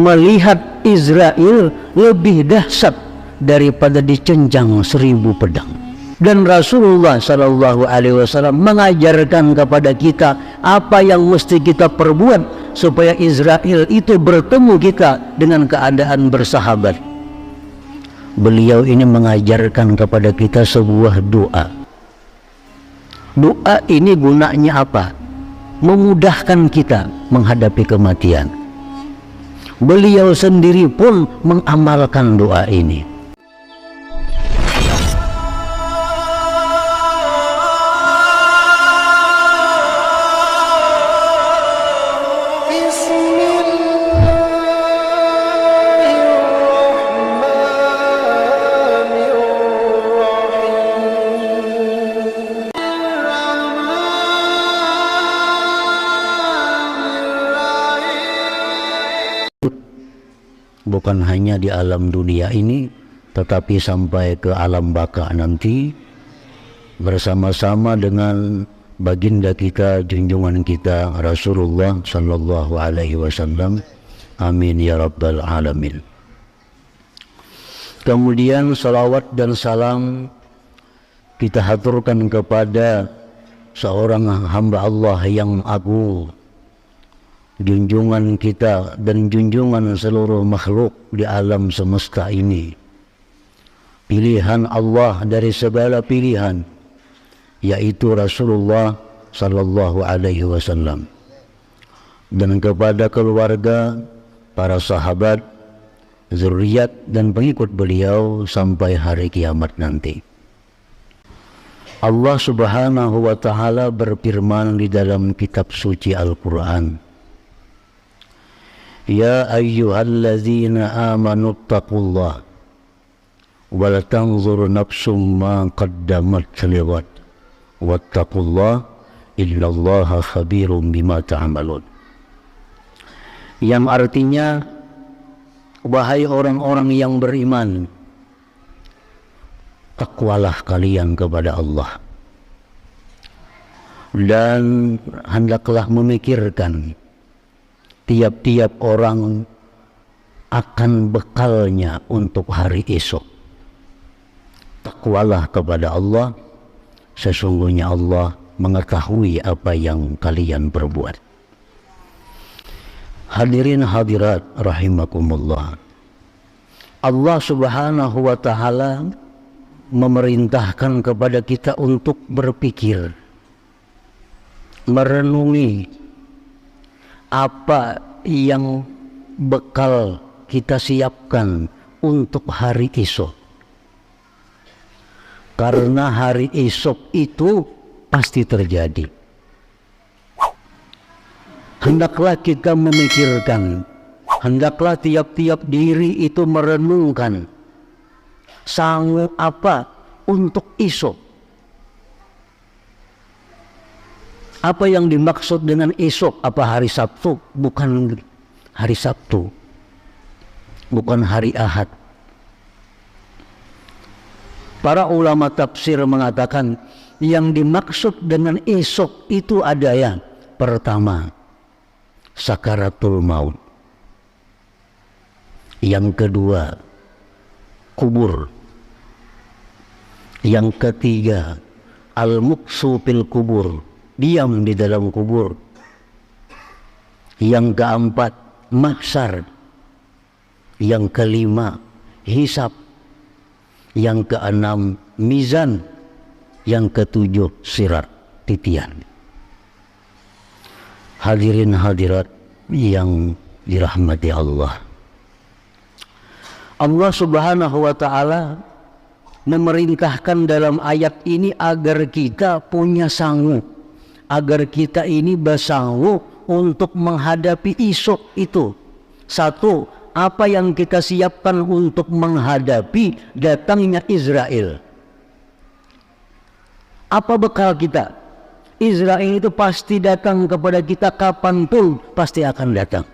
melihat Israel lebih dahsyat daripada dicenjang 1000 pedang. Dan Rasulullah Shallallahu Alaihi Wasallam mengajarkan kepada kita apa yang mesti kita perbuat supaya Israel itu bertemu kita dengan keadaan bersahabat. Beliau ini mengajarkan kepada kita sebuah doa. Doa ini gunanya apa? Memudahkan kita menghadapi kematian. Beliau sendiri pun mengamalkan doa ini. Bukan hanya di alam dunia ini, tetapi sampai ke alam baka nanti, bersama-sama dengan baginda kita, junjungan kita Rasulullah Sallallahu Alaihi Wasallam. Amin ya Rabbal Alamin. Kemudian salawat dan salam kita haturkan kepada seorang hamba Allah yang agung, junjungan kita dan junjungan seluruh makhluk di alam semesta ini, pilihan Allah dari segala pilihan, yaitu Rasulullah Sallallahu Alaihi Wasallam, dan kepada keluarga, para sahabat, zuriat dan pengikut beliau sampai hari kiamat nanti. Allah Subhanahu wa Ta'ala berfirman di dalam kitab suci Al-Quran, Ya ayyuhalladzina amanu attaqullah wal tanzur nafsum ma qaddamat lighad wattaqullah innallaha khabirum bima ta'malun. Yang artinya, wahai orang-orang yang beriman, takwalah kalian kepada Allah dan hendaklah memikirkan tiap-tiap orang akan bekalnya untuk hari esok. Takwalah kepada Allah, sesungguhnya Allah mengetahui apa yang kalian perbuat. Hadirin hadirat rahimakumullah, Allah Subhanahu wa Ta'ala memerintahkan kepada kita untuk berpikir, merenungi apa yang bekal kita siapkan untuk hari esok. Karena hari esok itu pasti terjadi. Hendaklah kita memikirkan, hendaklah tiap-tiap diri itu merenungkan sanggup apa untuk esok. Apa yang dimaksud dengan esok? Apa hari Sabtu? Bukan hari Sabtu, bukan hari Ahad. Para ulama tafsir mengatakan yang dimaksud dengan esok itu ada yang pertama, sakaratul maut. Yang kedua, kubur. Yang ketiga, al-muksu fil kubur, diam di dalam kubur. Yang keempat, mahsyar. Yang kelima, hisab. Yang keenam, mizan. Yang ketujuh, sirat, titian. Hadirin hadirat yang dirahmati Allah, Allah Subhanahu wa Ta'ala memerintahkan dalam ayat ini agar kita punya sanggup, agar kita ini bersanggup untuk menghadapi esok itu. Satu, apa yang kita siapkan untuk menghadapi datangnya Israel? Apa bekal kita? Israel itu pasti datang kepada kita kapanpun, pasti akan datang.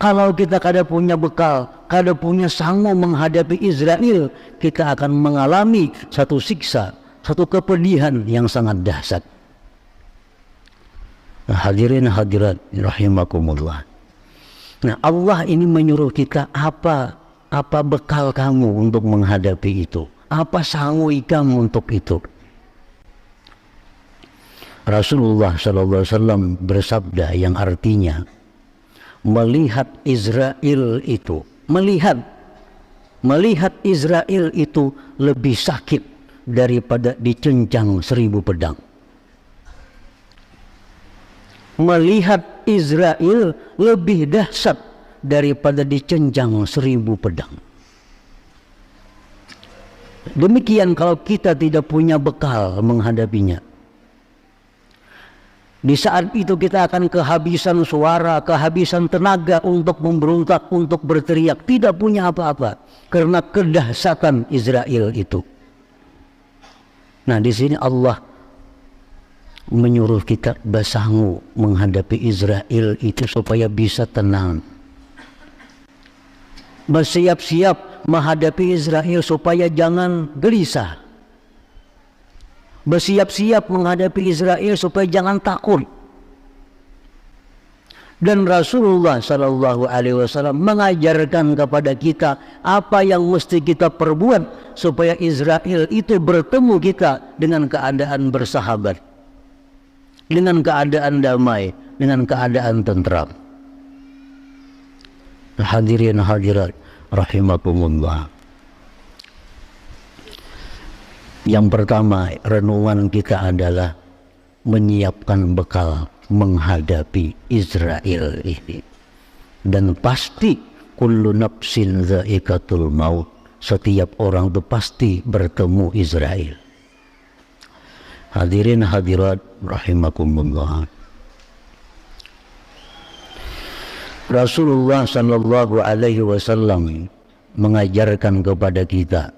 Kalau kita kada punya bekal, kada punya sanggup menghadapi Israel, kita akan mengalami satu siksa, satu kepedihan yang sangat dahsyat. Hadirin hadirat rahimakumullah, Nah, Allah ini menyuruh kita apa bekal kamu untuk menghadapi itu? Apa sangui kamu untuk itu? Rasulullah SAW bersabda yang artinya melihat Israel itu, melihat Israel itu lebih sakit daripada dicencang 1000 pedang. Melihat Israel lebih dahsyat daripada dicencang 1000 pedang. Demikian kalau kita tidak punya bekal menghadapinya. Di saat itu kita akan kehabisan suara, kehabisan tenaga untuk memberontak, untuk berteriak, tidak punya apa-apa karena kedahsyatan Israel itu. Nah, di sini Allah menyuruh kita bersangu menghadapi Israel itu supaya bisa tenang. Bersiap-siap menghadapi Israel supaya jangan gelisah. Bersiap-siap menghadapi Israel supaya jangan takut. Dan Rasulullah SAW mengajarkan kepada kita apa yang mesti kita perbuat supaya Israel itu bertemu kita dengan keadaan bersahabat, dengan keadaan damai, dengan keadaan tentram. Hadirin hadirat rahimakumullah. Yang pertama, renungan kita adalah menyiapkan bekal menghadapi Israel ini. Dan pasti kullu nafsin dha'iqatul maut, setiap orang itu pasti bertemu Israel. Hadirin hadirat rahimakumullah. Rasulullah sallallahu alaihi wasallam mengajarkan kepada kita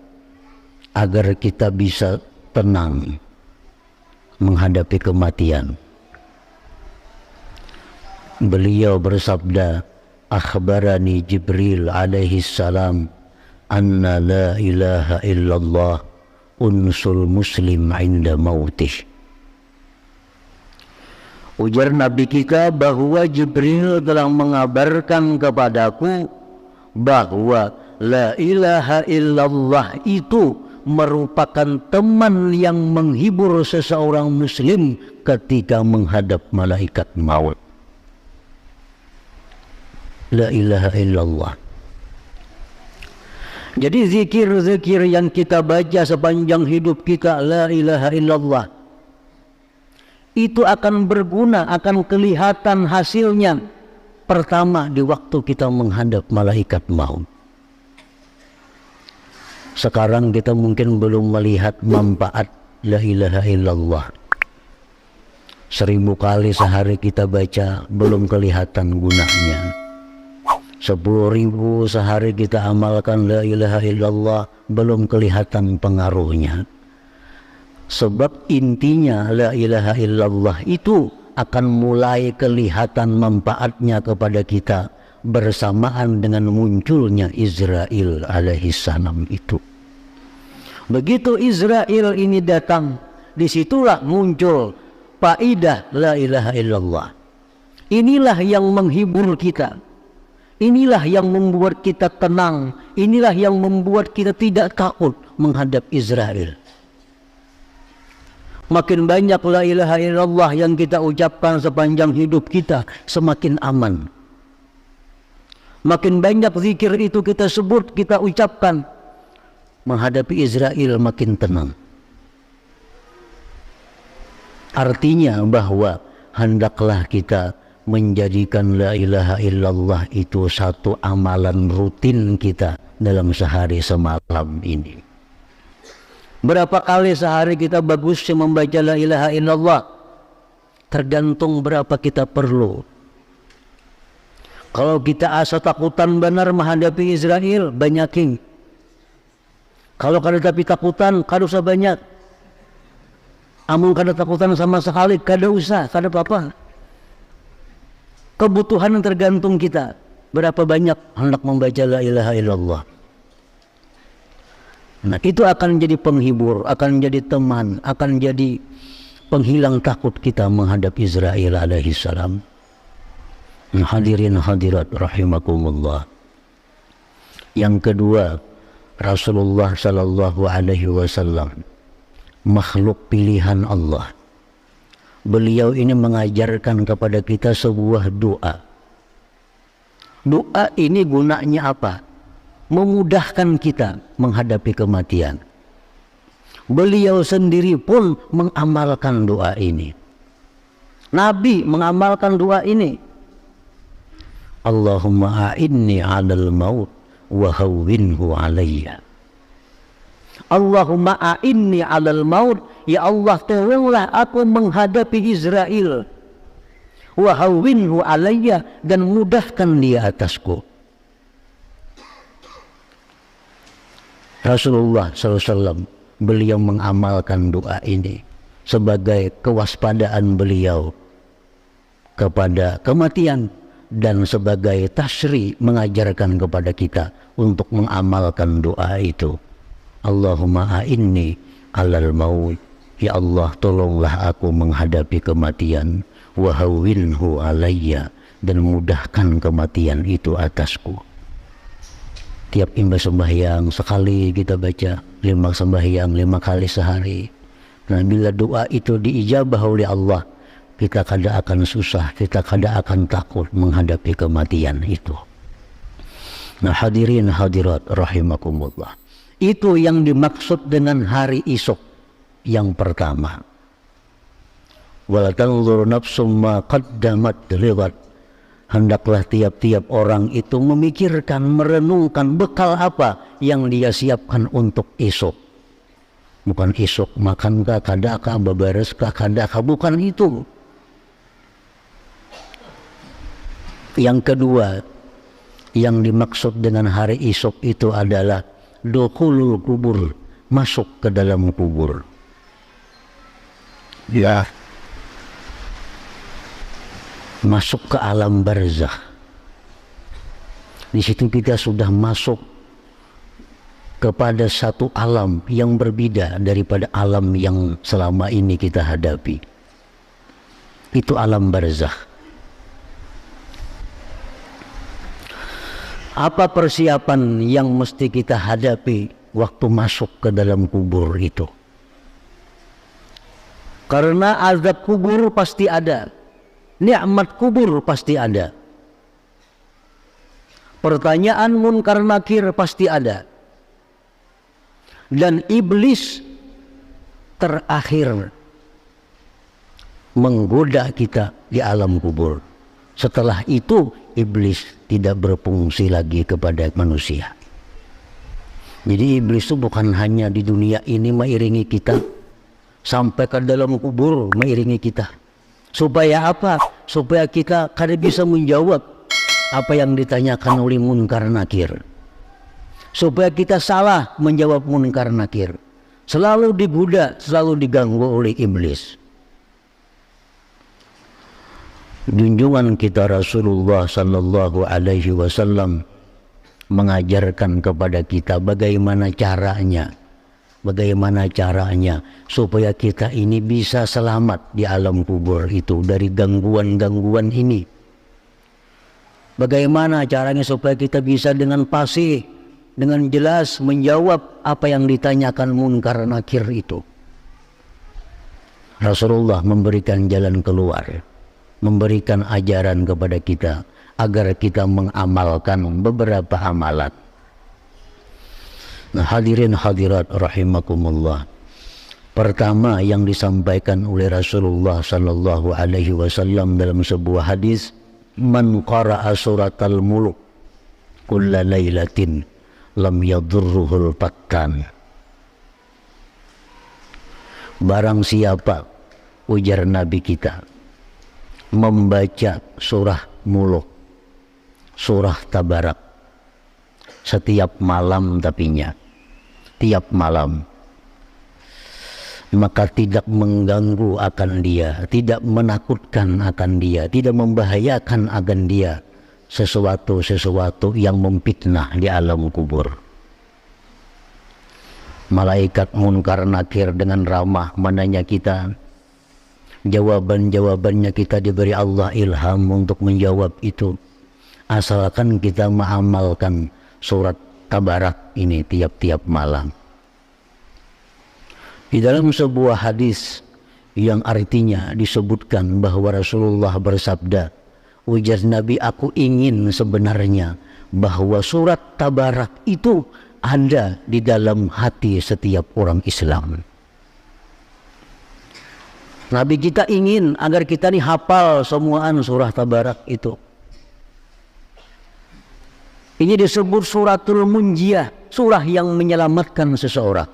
agar kita bisa tenang menghadapi kematian. Beliau bersabda, akhbarani Jibril alaihi salam anna la ilaha illallah unsul muslim inda mautih. Ujar Nabi kita bahwa Jibril telah mengabarkan kepadaku bahwa la ilaha illallah itu merupakan teman yang menghibur seseorang muslim ketika menghadap malaikat maut. La ilaha illallah. Jadi zikir-zikir yang kita baca sepanjang hidup kita, la ilaha illallah, itu akan berguna, akan kelihatan hasilnya pertama di waktu kita menghadap malaikat maut. Sekarang kita mungkin belum melihat manfaat la ilaha illallah. 1000 kali sehari kita baca, belum kelihatan gunanya. 10.000 sehari kita amalkan la ilaha illallah, belum kelihatan pengaruhnya. Sebab intinya la ilaha illallah itu akan mulai kelihatan manfaatnya kepada kita bersamaan dengan munculnya Israel alaihissalam itu. Begitu Israel ini datang, disitulah muncul faidah la ilaha illallah. Inilah yang menghibur kita, inilah yang membuat kita tenang, inilah yang membuat kita tidak takut menghadap Israel. Makin banyak la ilaha illallah yang kita ucapkan sepanjang hidup kita, semakin aman. Makin banyak zikir itu kita sebut, kita ucapkan, menghadapi Israel makin tenang. Artinya bahwa hendaklah kita menjadikan la ilaha illallah itu satu amalan rutin kita dalam sehari semalam ini. Berapa kali sehari kita bagus membaca la ilaha illallah? Tergantung berapa kita perlu. Kalau kita asa takutan benar menghadapi Israel, banyakin. Kalau kada tapi takutan, kada usah banyak. Amun kada takutan sama sekali, kada usah, kada apa-apa. Kebutuhan yang tergantung kita. Berapa banyak hendak membaca la ilaha illallah. Nah, itu akan jadi penghibur, akan jadi teman, akan jadi penghilang takut kita menghadap Israel alaihissalam. Hadirin hadirat rahimakumullah. Yang kedua, Rasulullah sallallahu alaihi wasallam makhluk pilihan Allah. Beliau ini mengajarkan kepada kita sebuah doa. Doa ini gunanya apa? Memudahkan kita menghadapi kematian. Beliau sendiri pun mengamalkan doa ini. Nabi mengamalkan doa ini. Allahumma a'inni 'alal maut wa hawwinhu 'alayya. Allahumma a'inni 'alal maut, ya Allah tolonglah aku menghadapi Israel. Wa hawwinhu 'alayya, dan mudahkan dia atasku. Rasulullah SAW beliau mengamalkan doa ini sebagai kewaspadaan beliau kepada kematian, dan sebagai tasri mengajarkan kepada kita untuk mengamalkan doa itu. Allahumma a'inni 'alal maut, ya Allah tolonglah aku menghadapi kematian, wa hawwinhu 'alayya, dan mudahkan kematian itu atasku. Tiap imbas sembahyang sekali kita baca, 5 sembahyang 5 kali sehari. Nah, bila doa itu diijabah oleh Allah, kita kada akan susah, kita kada akan takut menghadapi kematian itu. Nah, hadirin hadirat rahimakumullah, itu yang dimaksud dengan hari esok yang pertama. Wala tanzur nafsum ma qaddamat lighad. Hendaklah tiap-tiap orang itu memikirkan, merenungkan bekal apa yang dia siapkan untuk esok. Bukan esok makankah, kadakah, babareskah, kadakah, bukan itu. Yang kedua, yang dimaksud dengan hari esok itu adalah dukhulul kubur, masuk ke dalam kubur. Ya, masuk ke alam barzakh. Di situ kita sudah masuk kepada satu alam yang berbeda daripada alam yang selama ini kita hadapi. Itu alam barzakh. Apa persiapan yang mesti kita hadapi waktu masuk ke dalam kubur itu? Karena azab kubur pasti ada, nikmat kubur pasti ada, pertanyaan munkar nakir pasti ada, dan iblis terakhir menggoda kita di alam kubur. Setelah itu iblis tidak berfungsi lagi kepada manusia. Jadi iblis itu bukan hanya di dunia ini mengiringi kita, sampai ke dalam kubur mengiringi kita. Supaya apa? Supaya kita kada bisa menjawab apa yang ditanyakan oleh munkar nakir. Supaya kita salah menjawab munkar nakir. Selalu digoda, selalu diganggu oleh iblis. Junjungan kita Rasulullah sallallahu alaihi wasallam mengajarkan kepada kita bagaimana caranya supaya kita ini bisa selamat di alam kubur itu dari gangguan-gangguan ini. Bagaimana caranya supaya kita bisa dengan fasih, dengan jelas menjawab apa yang ditanyakan munkar nakir itu. Rasulullah memberikan jalan keluar, memberikan ajaran kepada kita agar kita mengamalkan beberapa amalan. Nah, hadirin hadirat rahimakumullah. Pertama yang disampaikan oleh Rasulullah sallallahu alaihi wasallam dalam sebuah hadis, man qara'a suratal muluk kulla lailatin lam yadurruhul fattan. Barang siapa, ujar Nabi kita, membaca surah Muluk, surah Tabarak setiap malam tapinya, tiap malam, maka tidak mengganggu akan dia, tidak menakutkan akan dia, tidak membahayakan akan dia sesuatu yang memfitnah di alam kubur. Malaikat munkar nakir dengan ramah menanya kita, Jawaban-jawabannya kita diberi Allah ilham untuk menjawab itu, asalkan kita mengamalkan surat Tabarak ini tiap-tiap malam. Di dalam sebuah hadis yang artinya disebutkan bahwa Rasulullah bersabda, ujar Nabi, aku ingin sebenarnya bahwa surat Tabarak itu ada di dalam hati setiap orang Islam. Nabi kita ingin agar kita nih hafal semuaan surah Tabarak itu. Ini disebut suratul munjiyah, surah yang menyelamatkan seseorang.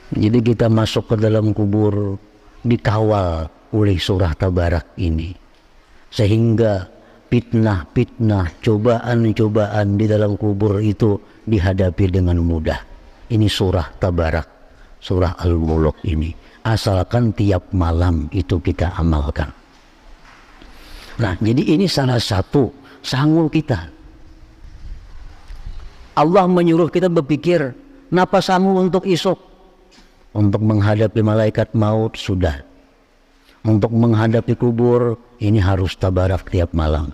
Jadi kita masuk ke dalam kubur dikawal oleh surah Tabarak ini, sehingga fitnah-fitnah, cobaan-cobaan di dalam kubur itu dihadapi dengan mudah. Ini surah Tabarak, surah Al-Mulk ini, asalkan tiap malam itu kita amalkan. Nah, jadi ini salah satu sanggul kita. Allah menyuruh kita berpikir, napa sanggul untuk esok? Untuk menghadapi malaikat maut sudah. Untuk menghadapi kubur ini harus Tabarak tiap malam.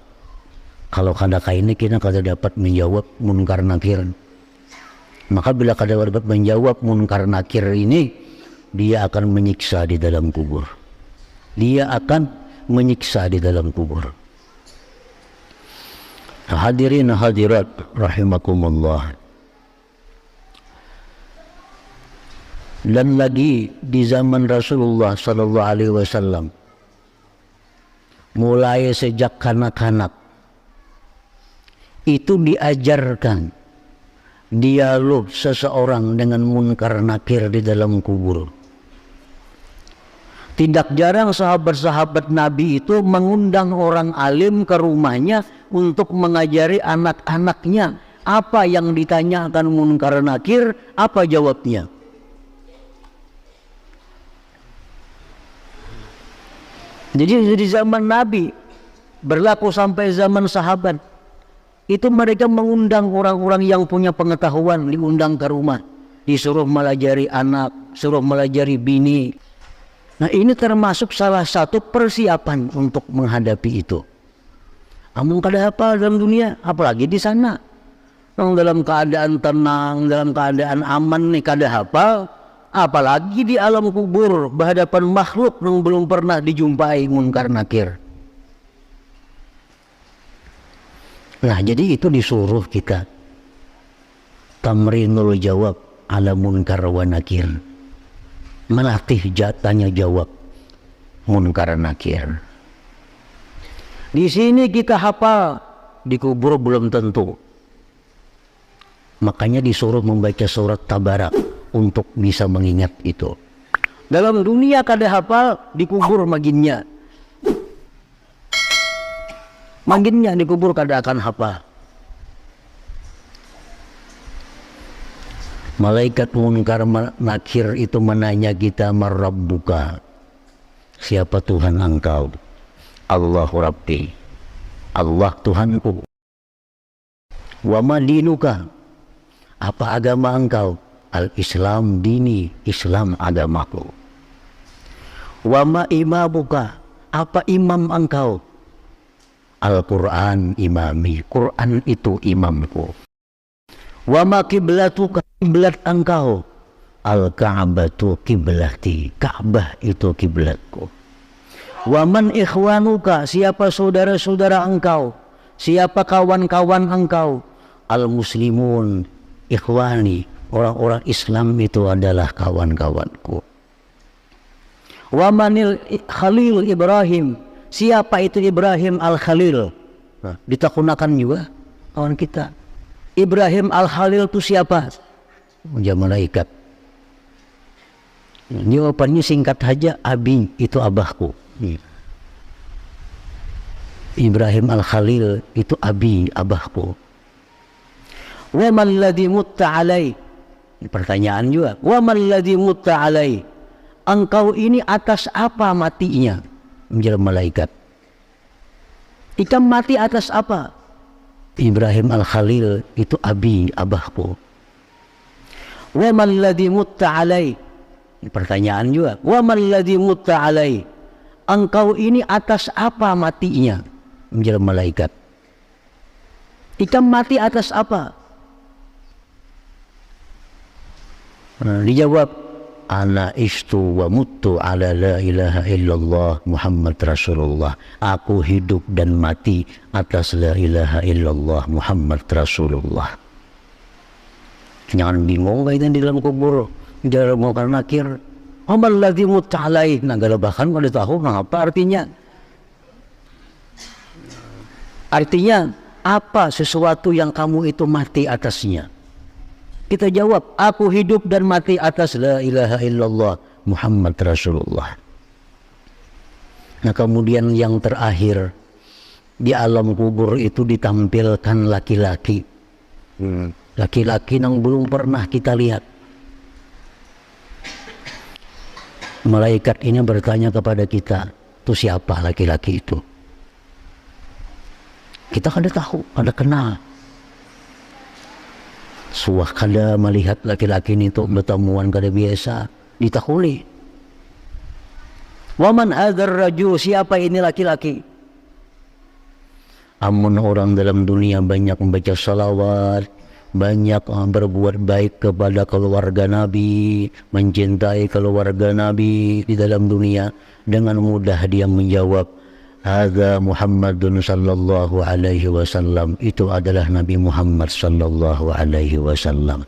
Kalau kada ini kita kada dapat menjawab munkar nakir. Maka bila kada dapat menjawab munkar nakir ini, dia akan menyiksa di dalam kubur. Dia akan menyiksa di dalam kubur. Hadirin hadirat rahimakumullah. Dan lagi di zaman Rasulullah sallallahu alaihi wasallam, mulai sejak kanak-kanak itu diajarkan dialog seseorang dengan munkar nakir di dalam kubur. Tidak jarang sahabat-sahabat Nabi itu mengundang orang alim ke rumahnya untuk mengajari anak-anaknya apa yang ditanyakan munkar nakir, apa jawabnya. Jadi di zaman Nabi berlaku sampai zaman sahabat. Itu mereka mengundang orang-orang yang punya pengetahuan, diundang ke rumah, disuruh melajari anak, suruh melajari bini. Nah, ini termasuk salah satu persiapan untuk menghadapi itu. Amun kada apa dalam dunia, apalagi di sana. Dalam keadaan tenang, dalam keadaan aman nih kada hafal, apalagi di alam kubur berhadapan makhluk yang belum pernah dijumpai munkar nakir. Nah, jadi itu disuruh kita tamrinul jawab ala munkar wa nakir, melatih tanya jawab munkar nakir. Di sini kita hafal, di kubur belum tentu. Makanya disuruh membaca surat Tabarak untuk bisa mengingat itu. Dalam dunia kada hafal, di kubur maginnya di kubur kada akan hafal. Malaikat munkar nakir itu menanya kita, marrabbuka, siapa Tuhan engkau? Allahu Rabbi, Allah Tuhanku. Wa ma dinuka, apa agama engkau? Al-Islam dini, Islam agamaku. Wa ma imamuka, apa imam engkau? Al-Quran imami, Quran itu imamku. Wa ma kiblatuka, kiblat engkau? Al-Ka'batu kiblati, Ka'bah itu kiblatku. Wa man ikhwanuka, siapa saudara-saudara engkau? Siapa kawan-kawan engkau? Al-Muslimun, ikhwani, orang-orang Islam itu adalah kawan-kawanku. Wa manil Khalil Ibrahim, siapa itu Ibrahim Al-Khalil? Nah, ditakunakan juga kawan kita. Ibrahim Al-Khalil itu siapa? Ya malaikat. Jawabannya singkat saja, abi, itu abahku. Ibrahim Al-Khalil itu abi, abahku. Wa man ladzi mutta alai, pertanyaan juga, wa man ladzi mutta alai, engkau ini atas apa matinya? Menjadi malaikat, ikam mati atas apa? Ibrahim Al-Khalil itu abi, abahku. Wa man ladzi mutta alai, Pertanyaan juga. Wa man ladzi mutta alai. Engkau ini atas apa matinya? Menjadi malaikat. Ikam mati atas apa? Dijawab, ana istu wa mutu ala la ilaha illallah Muhammad Rasulullah. Aku hidup dan mati atas la ilaha illallah Muhammad Rasulullah. Jangan bingung kaitan di dalam kubur. Di dalam mungkar nakir. Amal ladzi mut'alai. Nah, bahkan kalau tahu apa artinya? Artinya apa sesuatu yang kamu itu mati atasnya? Kita jawab, aku hidup dan mati atas la ilaha illallah Muhammad Rasulullah. Nah, kemudian yang terakhir, di alam kubur itu ditampilkan laki-laki. Laki-laki yang belum pernah kita lihat. Malaikat ini bertanya kepada kita, itu siapa laki-laki itu? Kita kada tahu, kada kenal. Suah kada melihat laki-laki ini tuh bertemuan kada biasa, ditahuli. Waman hadzal rajul, siapa ini laki-laki? Amun orang dalam dunia banyak membaca salawat, banyak berbuat baik kepada keluarga Nabi, mencintai keluarga Nabi di dalam dunia, dengan mudah dia menjawab, hadza Muhammadun sallallahu alaihi wasallam. Itu adalah Nabi Muhammad sallallahu alaihi wasallam.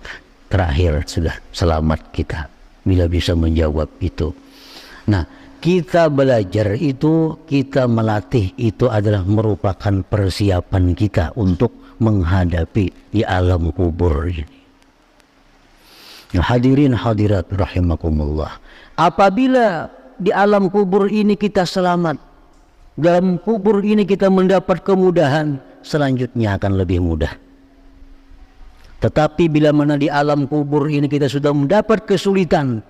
Terakhir sudah selamat kita bila bisa menjawab itu. Nah, kita belajar itu, kita melatih itu adalah merupakan persiapan kita untuk menghadapi di alam kubur ini. Hadirin hadirat rahimakumullah. Apabila di alam kubur ini kita selamat, dalam kubur ini kita mendapat kemudahan, selanjutnya akan lebih mudah. Tetapi bila mana di alam kubur ini kita sudah mendapat kesulitan,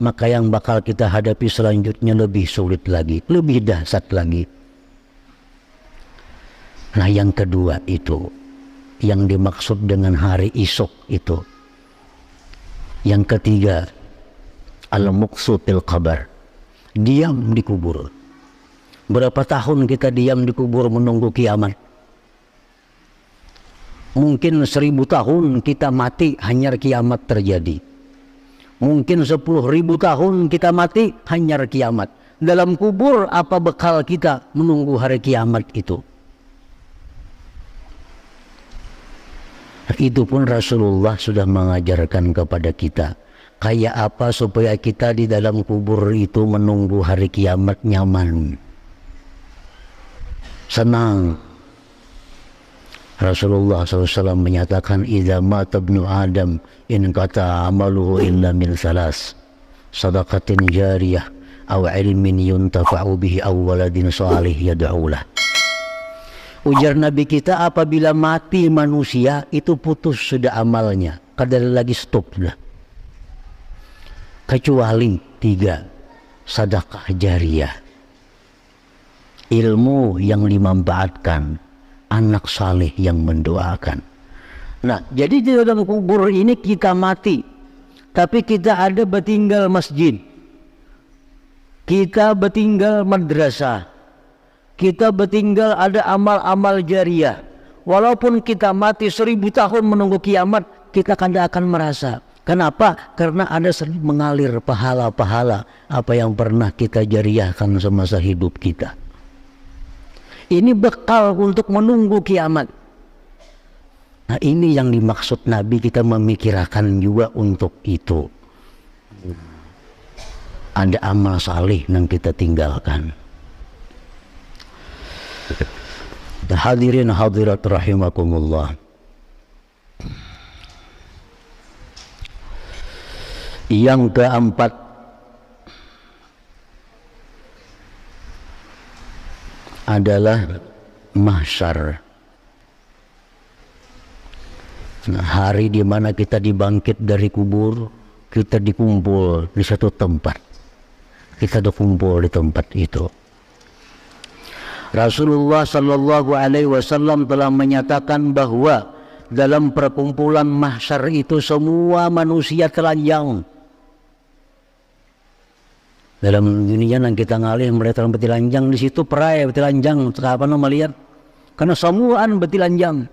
maka yang bakal kita hadapi selanjutnya lebih sulit lagi, lebih dahsyat lagi. Nah, yang kedua itu, yang dimaksud dengan hari esok itu. Yang ketiga, al-muqsu fil qabr, diam di kubur. Berapa tahun kita diam di kubur menunggu kiamat? Mungkin 1000 tahun kita mati hanya kiamat terjadi. Mungkin 10.000 tahun kita mati hanya kiamat. Dalam kubur apa bekal kita menunggu hari kiamat itu? Itu pun Rasulullah sudah mengajarkan kepada kita. Kayak apa supaya kita di dalam kubur itu menunggu hari kiamat nyaman, senang. Rasulullah SAW menyatakan, idza mata ibnu Adam in qata amaluhu illa min salas, sadaqatin jariyah aw ilmin yuntafa'u bihi aw waladin salih yad'ulah. Ujar Nabi kita, apabila mati manusia itu putus sudah amalnya, kada lagi stop dah. Kecuali 3, sedekah jariyah, ilmu yang dimanfaatkan, anak saleh yang mendoakan. Nah, jadi di dalam kubur ini kita mati, tapi kita ada bertinggal masjid, kita bertinggal madrasah, kita bertinggal ada amal-amal jariyah. Walaupun kita mati 1000 tahun menunggu kiamat, kita tidak akan merasa. Kenapa? Karena ada sering mengalir pahala-pahala apa yang pernah kita jariyahkan semasa hidup kita. Ini bekal untuk menunggu kiamat. Nah, ini yang dimaksud Nabi, kita memikirkan juga untuk itu. Ada amal saleh yang kita tinggalkan. Hadirin hadirat rahimakumullah. Yang keempat, adalah mahsyar. Nah, hari di mana kita dibangkit dari kubur, kita dikumpul di satu tempat. Kita dikumpul di tempat itu. Rasulullah sallallahu alaihi wasallam telah menyatakan bahwa dalam perkumpulan mahsyar itu semua manusia telanjang. Dalam dunia yang kita ngalih melihat betilanjang di situ perai betilanjang kapan melihat karena semuaan betilanjang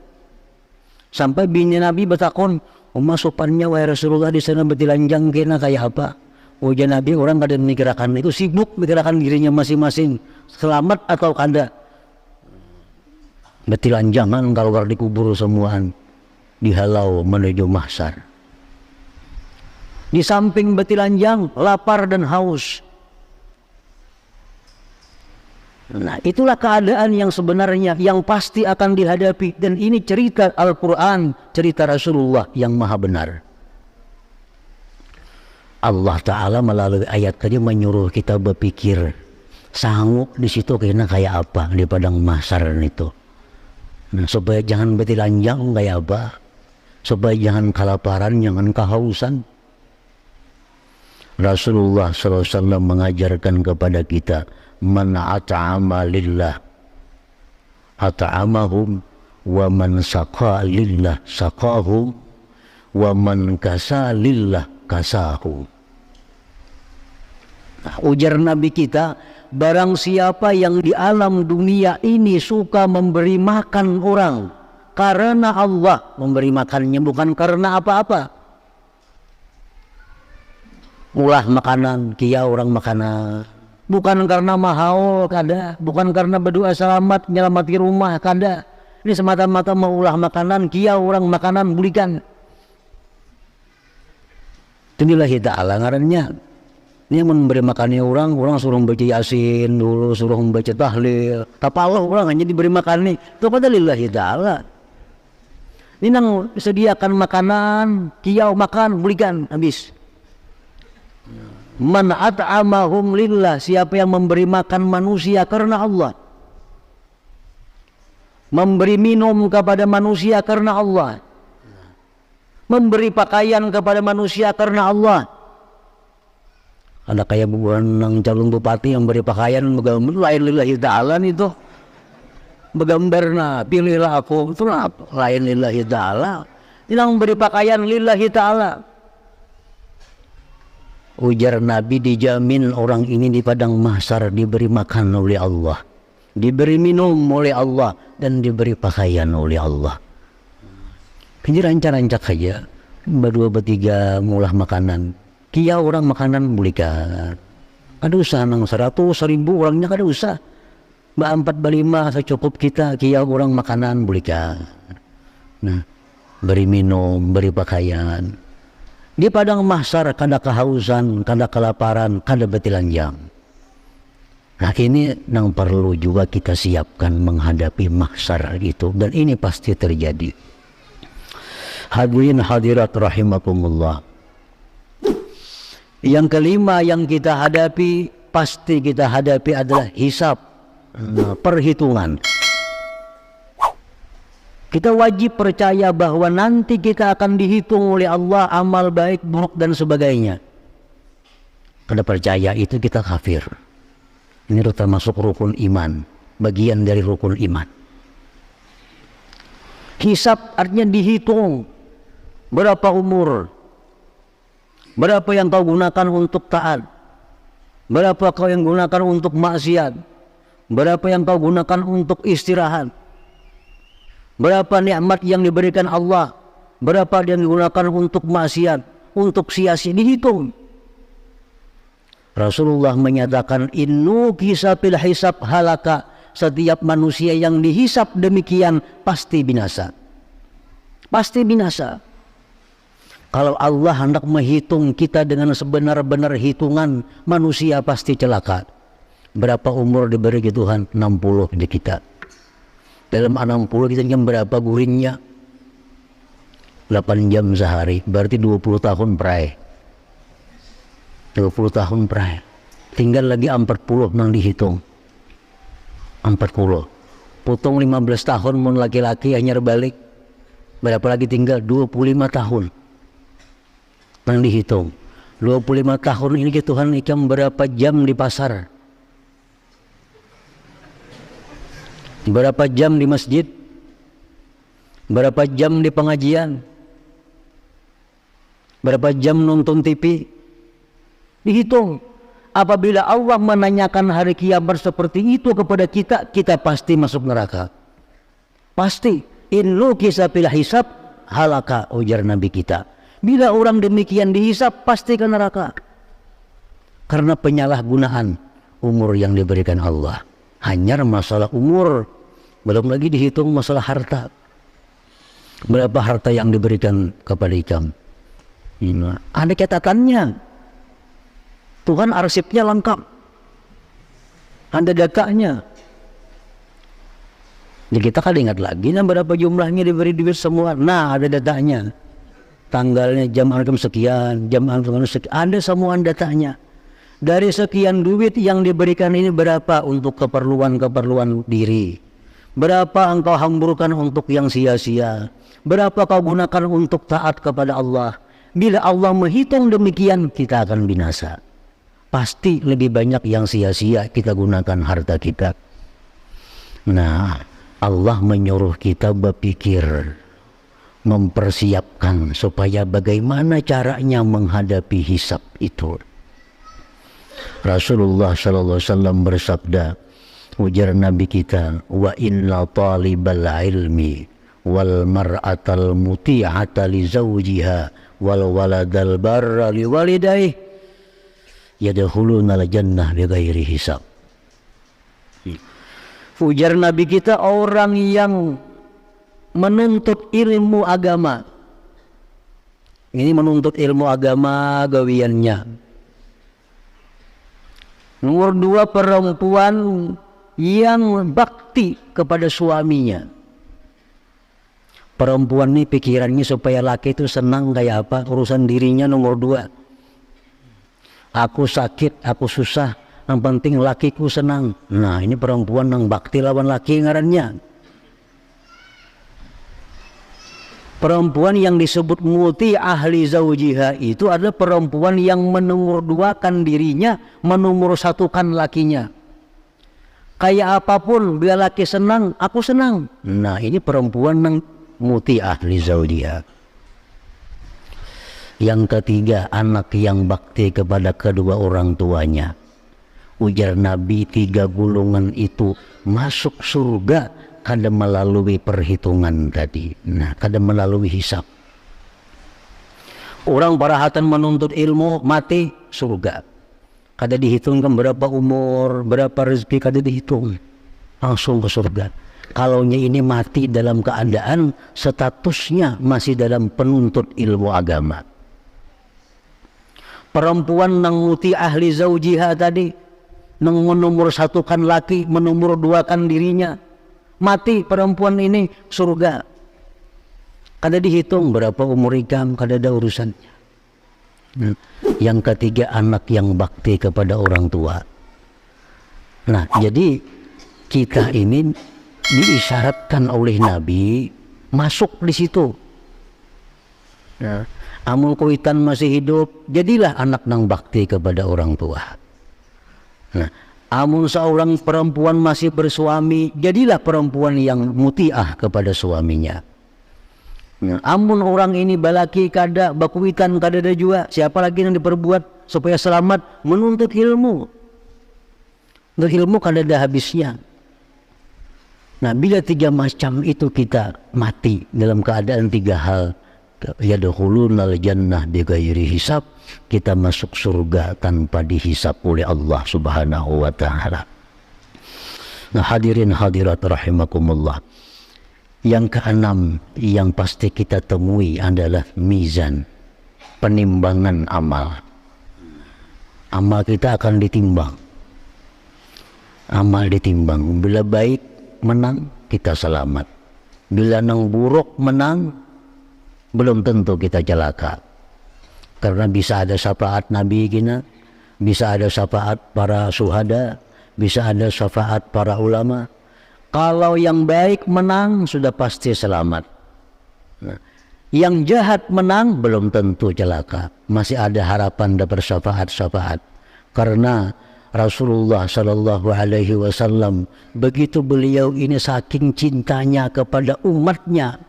sampai bini Nabi bertakon umma sopannya wahai Rasulullah di sana betilanjang kena kayak apa. Ujar Nabi orang kada memikirkan itu, sibuk memikirkan dirinya masing-masing selamat atau kada. Betilanjangan kalau dikubur semuaan dihalau menuju mahsyar. Di samping betilanjang lapar dan haus. Nah, itulah keadaan yang sebenarnya yang pasti akan dihadapi, dan ini cerita Al-Quran, cerita Rasulullah yang maha benar. Allah Ta'ala melalui ayat tadi menyuruh kita berpikir sanggup di situ kena kayak apa di padang mahsyar itu. Nah, supaya jangan betilanjang kayak apa, supaya jangan kelaparan, jangan kehausan. Rasulullah SAW mengajarkan kepada kita, man at'ama lillah at'amahum wa man saqa lillah saqahum wa man kasa lillah kasahum. Nah, ujar Nabi kita, barang siapa yang di alam dunia ini suka memberi makan orang karena Allah, memberi makannya bukan karena apa-apa, ulah makanan kia orang makanan bukan karena mahal kada, bukan karena berdoa selamat nyelamati rumah kada, ini semata-mata mengulah makanan kia orang makanan belikan. Inilah ta'ala ngarannya. Ini memberi makannya orang suruh membaca yasin dulu, suruh membaca tahlil, tapallah orang hanya diberi makan nih, itu pada lillahi ta'ala. Ini nang sediakan makanan kia makan belikan habis. Man at'amahum lillah, siapa yang memberi makan manusia karena Allah, memberi minum kepada manusia karena Allah, memberi pakaian kepada manusia karena Allah. Ada kayak bukan calon bupati yang beri pakaian begambar lain lillahi ta'ala itu, begambar nah pilihlah aku itu lain lillahi ta'ala, ini memberi pakaian lillahi ta'ala. Ujar Nabi, dijamin orang ini di padang mahsyar diberi makan oleh Allah, diberi minum oleh Allah, dan diberi pakaian oleh Allah. Ini rancak-rancak saja, berdua bertiga ngulah makanan, kia orang makanan belikan. Ada usah nang 100 1000 orangnya kada usah. 4 5 secukup kita, kia orang makanan belikan. Nah, beri minum, beri pakaian. Di padang mahsyar kada kehausan, kada kelaparan, kada betilanjang. Nah, ini yang perlu juga kita siapkan menghadapi mahsyar itu, dan ini pasti terjadi. Hadirin hadirat rahimakumullah. Yang kelima yang kita hadapi, pasti kita hadapi adalah hisab, perhitungan. Kita wajib percaya bahwa nanti kita akan dihitung oleh Allah amal baik, buruk, dan sebagainya. Kada percaya itu kita kafir. Ini termasuk rukun iman, bagian dari rukun iman. Hisab artinya dihitung. Berapa umur? Berapa yang kau gunakan untuk taat? Berapa kau yang gunakan untuk maksiat? Berapa yang kau gunakan untuk istirahat? Berapa nikmat yang diberikan Allah, berapa yang digunakan untuk maksiat, untuk sia-sia, dihitung. Rasulullah menyatakan, innu kisabil hisab halaka, setiap manusia yang dihisab demikian pasti binasa. Pasti binasa. Kalau Allah hendak menghitung kita dengan sebenar-benar hitungan, manusia pasti celaka. Berapa umur diberi Tuhan? 60 di kita. Dalam 60 kita jam berapa guringnya? 8 jam sehari, berarti 20 tahun perai. 20 tahun perai. Tinggal lagi 40 nang dihitung. 40. Potong 15 tahun mun laki-laki hanya balik. Berapa lagi tinggal? 25 tahun. Nang dihitung. 25 tahun ini Tuhan ikam berapa jam di pasar? Berapa jam di masjid? Berapa jam di pengajian? Berapa jam nonton TV? Dihitung. apabila Allah menanyakan hari kiamat seperti itu kepada kita, kita pasti masuk neraka. Pasti. In nukisa fil hisab halaka, ujar Nabi kita. Bila orang demikian dihisab, pasti ke neraka. Karena penyalahgunaan umur yang diberikan Allah. Hanya masalah umur, belum lagi dihitung masalah harta. Berapa harta yang diberikan kepada kamu? Ada catatannya. Tuhan arsipnya lengkap. Ada datanya. Jadi kita kan ingat lagi, nah berapa jumlahnya diberi duit semua. Nah ada datanya. Tanggalnya, jam antum sekian, jam antum sekian. Ada semua datanya. Dari sekian duit yang diberikan ini berapa untuk keperluan-keperluan diri. Berapa engkau hamburkan untuk yang sia-sia. Berapa kau gunakan untuk taat kepada Allah. Bila Allah menghitung demikian, kita akan binasa. Pasti lebih banyak yang sia-sia kita gunakan harta kita. Nah, Allah menyuruh kita berpikir, mempersiapkan supaya bagaimana caranya menghadapi hisab itu. Rasulullah sallallahu alaihi wasallam bersabda, ujar Nabi kita, wa inna talibal ilmi wal mar'atal muti'ata li zawjiha wal waladal barra li walidayhi yadkhuluna al jannah bighairi hisab. Ujar Nabi kita, orang yang menuntut ilmu agama, ini menuntut ilmu agama gawiannya. Nomor 2, perempuan yang bakti kepada suaminya. Perempuan ini pikirannya supaya laki itu senang kayak apa, urusan dirinya nomor 2. Aku sakit, aku susah, yang penting lakiku senang. Nah ini perempuan yang bakti lawan laki ngarannya. Perempuan yang disebut muti ahli zaujiha itu adalah perempuan yang menomorduakan dirinya, menomorsatukan lakinya. Kayak apapun, bila laki senang, aku senang. Nah ini perempuan yang muti ahli zaujiha. Yang ketiga, anak yang bakti kepada kedua orang tuanya. Ujar Nabi, 3 golongan itu masuk surga kada melalui perhitungan tadi. Nah, kada melalui hisab. Orang parahatan menuntut ilmu, mati surga. Kada dihitungkan berapa umur, berapa rezeki, kada dihitung. Langsung ke surga. Kalaunya ini mati dalam keadaan statusnya masih dalam penuntut ilmu agama. Perempuan nang muti ahli zaujiha tadi, nang menomorsatukan laki, menomorduakan dirinya, mati perempuan ini surga. Kada dihitung berapa umur ikam, kada ada urusannya. Yang ketiga, anak yang bakti kepada orang tua. Nah jadi kita ini diisyaratkan oleh Nabi masuk di situ. Amun kuitan masih hidup, jadilah anak nang bakti kepada orang tua. Nah, amun seorang perempuan masih bersuami, jadilah perempuan yang mutiah kepada suaminya. Nah, amun orang ini balaki kada, bakuitan kada ada juga, siapa lagi yang diperbuat supaya selamat? Menuntut ilmu. Untuk ilmu kada ada habisnya. Nah, bila 3 macam itu kita mati dalam keadaan 3 hal, yadkhulunal jannah bighairi hisab, kita masuk surga tanpa dihisab oleh Allah Subhanahu wa taala. Nah, hadirin hadirat rahimakumullah. Yang keenam yang pasti kita temui adalah mizan, penimbangan amal. Amal kita akan ditimbang. Amal ditimbang. Bila baik menang, kita selamat. Bila nang buruk menang, belum tentu kita celaka. Karena bisa ada syafaat Nabi kita, bisa ada syafaat para syuhada, bisa ada syafaat para ulama. Kalau yang baik menang, sudah pasti selamat. Nah, yang jahat menang, belum tentu celaka. Masih ada harapan dapat syafaat-syafaat. Karena Rasulullah sallallahu alaihi wasallam, begitu beliau ini saking cintanya kepada umatnya,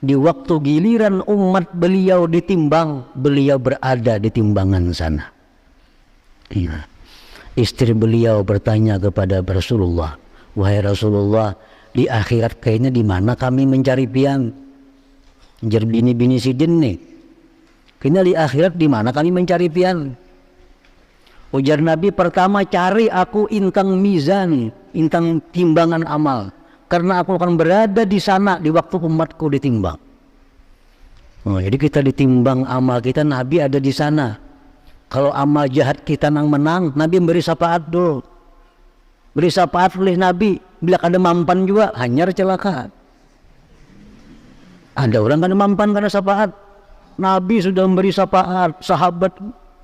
di waktu giliran umat beliau ditimbang, beliau berada di timbangan sana. Iya. Istri beliau bertanya kepada Rasulullah, wahai Rasulullah, di akhirat kayaknya di mana kami mencari pian? Jer bini-bini sidin nih. Kayaknya di akhirat di mana kami mencari pian? Ujar Nabi, pertama cari aku intang mizan, intang timbangan amal, karena aku akan berada di sana di waktu umatku ditimbang. Oh, jadi kita ditimbang amal kita, Nabi ada di sana. Kalau amal jahat kita nang menang, Nabi beri syafaat dulu. Beri syafaat oleh Nabi. Bila ada mampan juga, hanyar celaka. Ada orang kan mampan karena syafaat. Nabi sudah memberi syafaat, sahabat,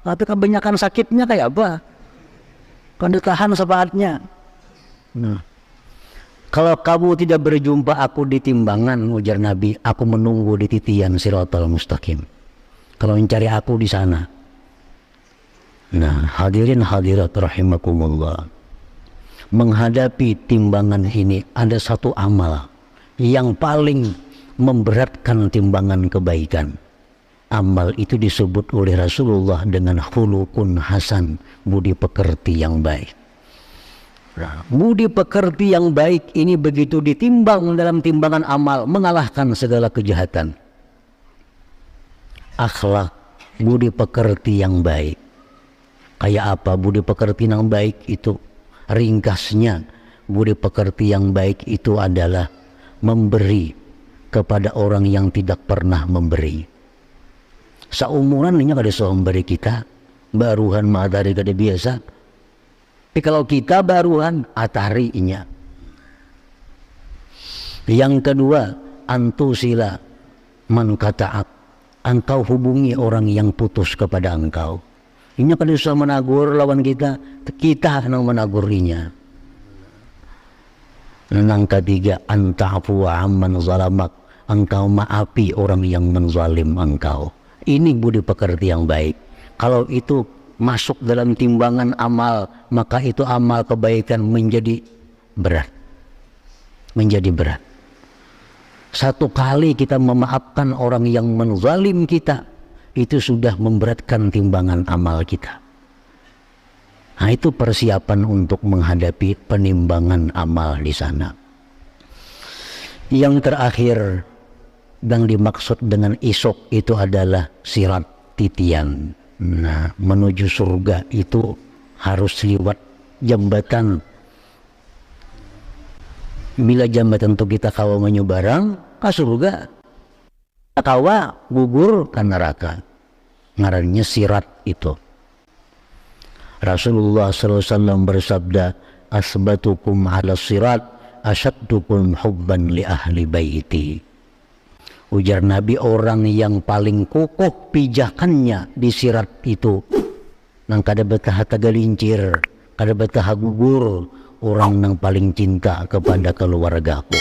tapi kebanyakan sakitnya kayak apa? Kan ditahan syafaatnya. Nah, kalau kamu tidak berjumpa aku di timbangan, ujar Nabi, aku menunggu di titian Siratal Mustaqim. Kalau mencari aku di sana. Nah, hadirin hadirat rahimakumullah. Menghadapi timbangan ini ada satu amal yang paling memberatkan timbangan kebaikan. Amal itu disebut oleh Rasulullah dengan khuluqun hasan, budi pekerti yang baik. Nah, budi pekerti yang baik ini begitu ditimbang dalam timbangan amal, mengalahkan segala kejahatan. Akhlak, budi pekerti yang baik. Kayak apa budi pekerti yang baik itu? Ringkasnya, budi pekerti yang baik itu adalah memberi kepada orang yang tidak pernah memberi. Seumuran ini kada bisa memberi kita, baruhan matahari kada biasa. Tapi kalau kita baruhan atarinya. Yang kedua, antusila man kata'ak, engkau hubungi orang yang putus kepada engkau. Ini kada bisa menagur lawan kita, kita yang menagurinya. Yang ketiga, anta'fu amman zalamak, engkau maafi orang yang menzalim engkau. Ini budi pekerti yang baik. Kalau itu masuk dalam timbangan amal, maka itu amal kebaikan menjadi berat. Menjadi berat. Satu kali kita memaafkan orang yang menzalim kita, itu sudah memberatkan timbangan amal kita. Nah, itu persiapan untuk menghadapi penimbangan amal di sana. Yang terakhir yang dimaksud dengan isok itu adalah sirat titian. Nah, menuju surga itu harus lewat jambatan. Bila jambatan itu kita kawa menyebarang ke surga, kawa gugur ke neraka. Ngarannya sirat itu. Rasulullah SAW bersabda, asbatukum ala sirat asyaddukum hubban li ahli baiti. Ujar Nabi, orang yang paling kokoh pijakannya di sirat itu, nang kada betah tagalincir, kada betah gugur, orang yang paling cinta kepada keluargaku.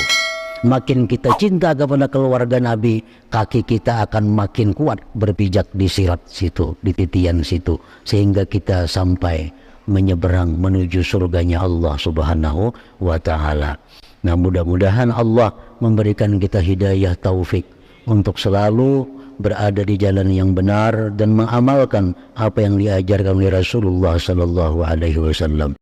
Makin kita cinta kepada keluarga Nabi, kaki kita akan makin kuat berpijak di sirat situ, di titian situ, sehingga kita sampai menyeberang menuju surganya Allah Subhanahu wa Ta'ala. Nah, mudah-mudahan Allah memberikan kita hidayah taufik untuk selalu berada di jalan yang benar dan mengamalkan apa yang diajarkan oleh Rasulullah sallallahu alaihi wasallam.